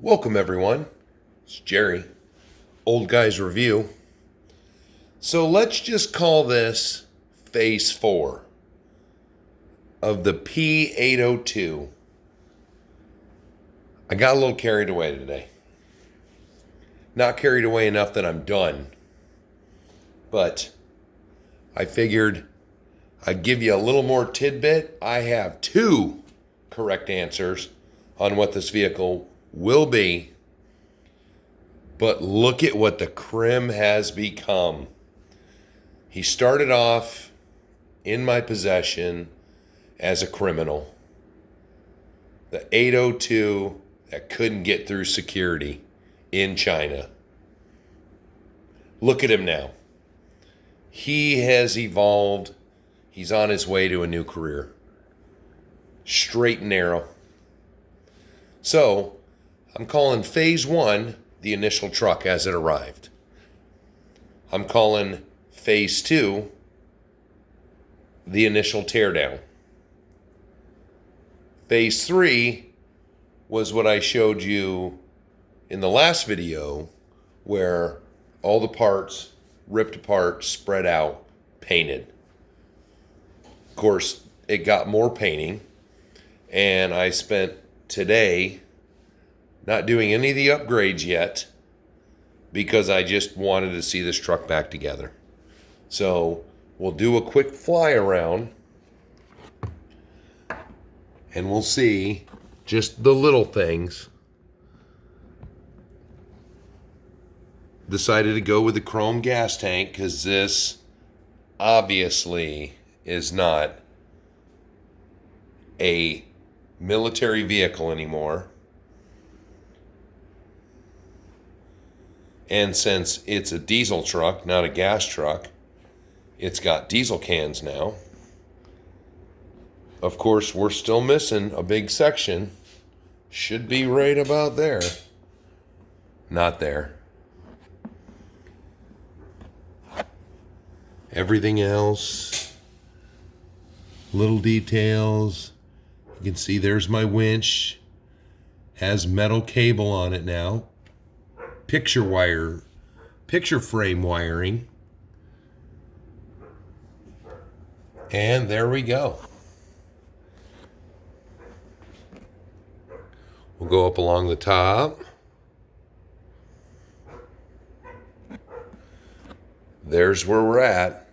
Welcome, everyone. It's Jerry, Old Guys Review. So let's just call this Phase 4 of the P802. I got a little carried away today. Not carried away enough that I'm done, but I figured I'd give you a little more tidbit. I have two correct answers on what this vehicle will be, but look at what the crim has become. He started off in my possession as a criminal. The 802 that couldn't get through security in China. Look at him now. He has evolved. He's on his way to a new career. Straight and narrow. So, I'm calling Phase 1 the initial truck as it arrived. I'm calling Phase 2 the initial teardown. Phase 3 was what I showed you in the last video, where all the parts ripped apart, spread out, painted. Of course, it got more painting, and I spent today not doing any of the upgrades yet because I just wanted to see this truck back together. So we'll do a quick fly around and we'll see just the little things. Decided to go with the chrome gas tank because this obviously is not a military vehicle anymore. And since it's a diesel truck, not a gas truck, it's got diesel cans now. Of course, we're still missing a big section. Should be right about there. Not there. Everything else, little details. You can see there's my winch. Has metal cable on it now. Picture frame wiring. And there we go. We'll go up along the top. There's where we're at.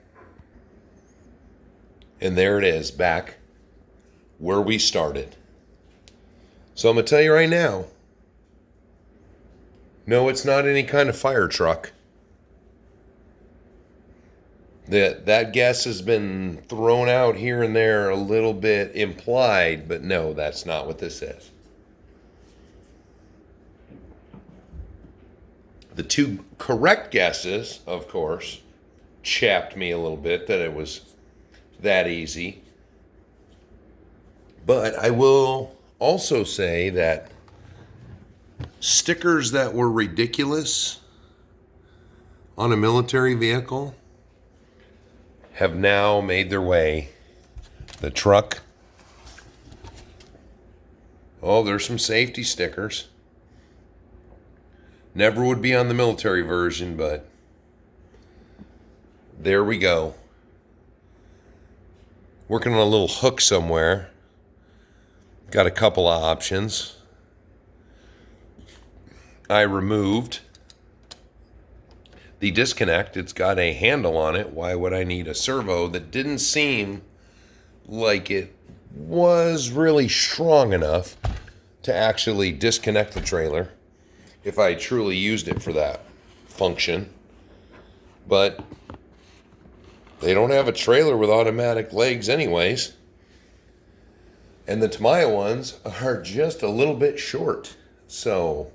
And there it is, back where we started. So I'm going to tell you right now, no, it's not any kind of fire truck. That guess has been thrown out here and there, a little bit implied, but no, that's not what this is. The two correct guesses, of course, chapped me a little bit that it was that easy. But I will also say that stickers that were ridiculous on a military vehicle have now made their way. The truck. Oh, there's some safety stickers. Never would be on the military version, but there we go. Working on a little hook somewhere. Got a couple of options. I removed the disconnect. It's got a handle on it. Why would I need a servo that didn't seem like it was really strong enough to actually disconnect the trailer if I truly used it for that function? But they don't have a trailer with automatic legs anyways. And the Tamiya ones are just a little bit short. So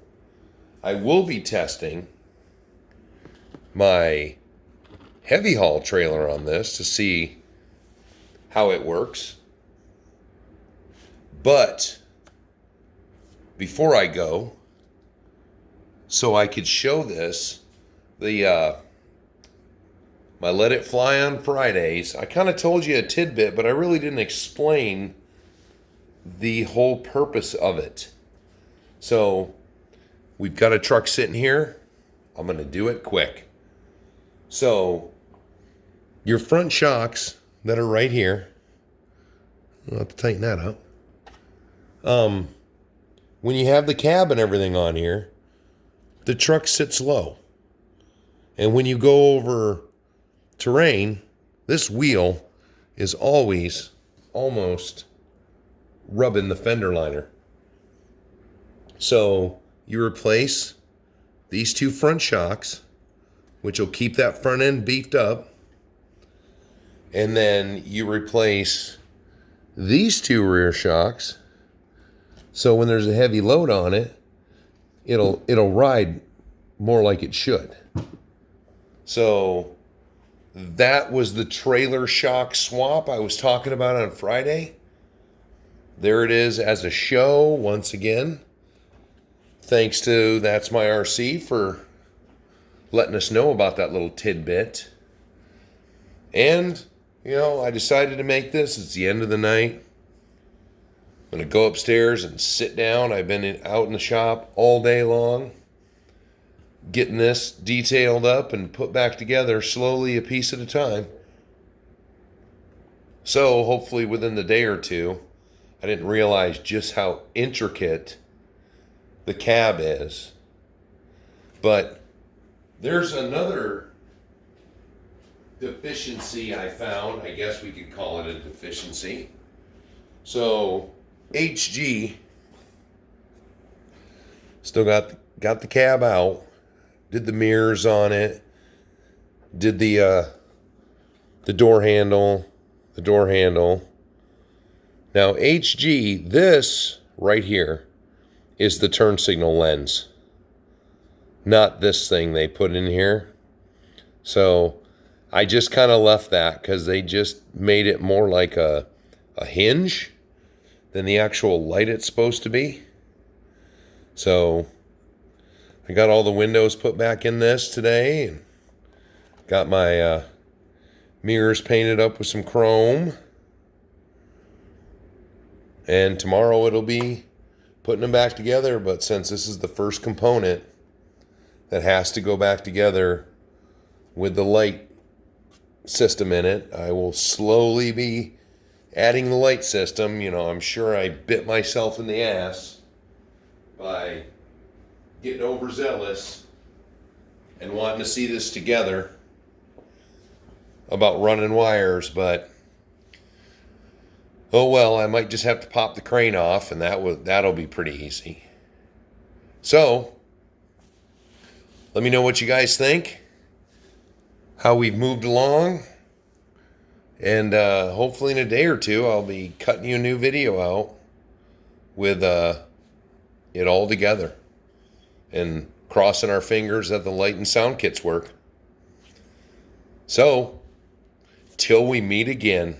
I will be testing my heavy haul trailer on this to see how it works. But before I go, so I could show this, my Let It Fly on Fridays, I kind of told you a tidbit, but I really didn't explain the whole purpose of it. So we've got a truck sitting here. I'm going to do it quick. So your front shocks that are right here, I'll have to tighten that up. When you have the cab and everything on here, the truck sits low. And when you go over terrain, this wheel is always almost rubbing the fender liner. So you replace these two front shocks, which will keep that front end beefed up. And then you replace these two rear shocks. So when there's a heavy load on it, it'll ride more like it should. So that was the trailer shock swap I was talking about on Friday. There it is as a show once again. Thanks to That's My RC for letting us know about that little tidbit. And, I decided to make this. It's the end of the night. I'm going to go upstairs and sit down. I've been out in the shop all day long, getting this detailed up and put back together slowly, a piece at a time. So hopefully within the day or two, I didn't realize just how intricate the cab is. But there's another deficiency I found. I guess we could call it a deficiency. So HG still got the cab out, did the mirrors on it, did the door handle. Now HG, this right here is the turn signal lens, not this thing they put in here. So I just kind of left that because they just made it more like a hinge than the actual light it's supposed to be. So I got all the windows put back in this today, and got my mirrors painted up with some chrome. And tomorrow it'll be putting them back together, but since this is the first component that has to go back together with the light system in it, I will slowly be adding the light system. I'm sure I bit myself in the ass by getting overzealous and wanting to see this together about running wires, but oh well, I might just have to pop the crane off, and that'll be pretty easy. So let me know what you guys think, how we've moved along, and hopefully in a day or two I'll be cutting you a new video out with it all together, and crossing our fingers that the light and sound kits work. So till we meet again,